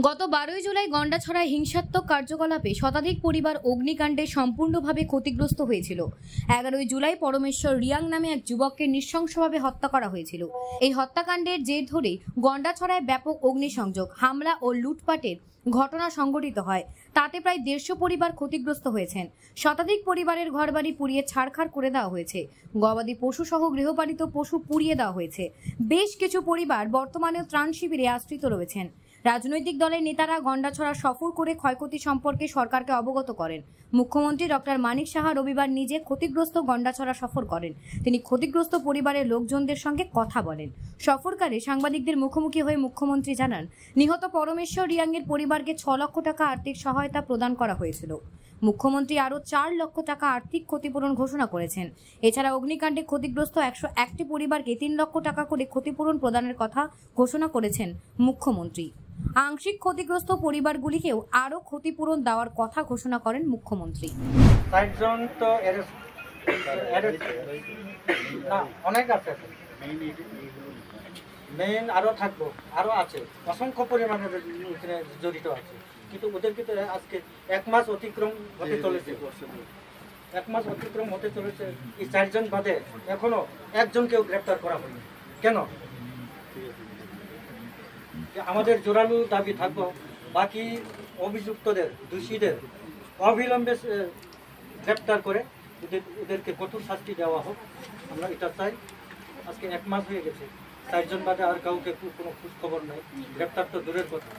গত 12 জুলাই গন্ডাছড়ায় হিংসাত্মক কার্যকলাপে শতাধিক পরিবার অগ্নিকাণ্ডে সম্পূর্ণভাবে ক্ষতিগ্রস্ত হয়েছিল। 11 জুলাই পরমেশ্বর রিয়াং নামে এক যুবককে নৃশংসভাবে হত্যা করা হয়েছিল। এই হত্যাকাণ্ডের জের ধরে গন্ডাছড়ায় ব্যাপক অগ্নিসংযোগ, হামলা ও লুটপাটের ঘটনা সংঘটিত হয়। তাতে প্রায় 150 পরিবার ক্ষতিগ্রস্ত হয়েছেন। শতাধিক পরিবারের ঘরবাড়ি পুড়িয়ে ছাড়খাড় করে দেওয়া হয়েছে। গবাদি পশু সহ গৃহপালিত পশু পুড়িয়ে দেওয়া হয়েছে। বেশ কিছু পরিবার বর্তমানেও ত্রাণ শিবিরে আশ্রিত রয়েছেন। রাজনৈতিক দলের নেতারা গন্ডাছড়া সফর করে ক্ষয়ক্ষতি সম্পর্কে সরকারকে অবগত করেন। মুখ্যমন্ত্রী ডক্টর মানিক সাহা রবিবার নিজে ক্ষতিগ্রস্ত গন্ডাছড়া সফর করেন। তিনি ক্ষতিগ্রস্ত পরিবারের লোকজনদের সঙ্গে কথা বলেন। সফরকালে সাংবাদিকদের মুখোমুখি হয়ে মুখ্যমন্ত্রী জানান, নিহত পরমেশ্বর রিয়াংয়ের পরিবারকে 6 লক্ষ টাকা আর্থিক সহায়তা প্রদান করা হয়েছিল। মুখ্যমন্ত্রী আরও 4 লক্ষ টাকা আর্থিক ক্ষতিপূরণ ঘোষণা করেছেন। এছাড়া অগ্নিকাণ্ডে ক্ষতিগ্রস্ত 101টি পরিবারকে 3 লক্ষ টাকা করে ক্ষতিপূরণ প্রদানের কথা ঘোষণা করেছেন মুখ্যমন্ত্রী। আংশিক ক্ষতিগ্রস্ত পরিবারগুলিকেও আরও ক্ষতিপূরণ দেওয়ার কথা ঘোষণা করেন মুখ্যমন্ত্রী। অনেক আছে, মেইন আরও থাকবো, আরও আছে, অসংখ্য পরিমাণে জড়িত আছে, কিন্তু ওদেরকে তো আজকে 1 মাস অতিক্রম হতে চলেছে। 1 মাস অতিক্রম হতে চলেছে, এই 4 জন বাদে এখনো একজনকেও গ্রেপ্তার করা হয়নি। কেন? আমাদের জোরালো দাবি থাকবো, বাকি অভিযুক্তদের, দোষীদের অবিলম্বে গ্রেপ্তার করে ওদেরকে কঠোর শাস্তি দেওয়া হোক। আমরা এটা চাই। আজকে 1 মাস হয়ে গেছে, 4 জন বাদে আর কাউকে কোনো খোঁজ খবর নাই, গ্রেপ্তার তো দূরের কথা।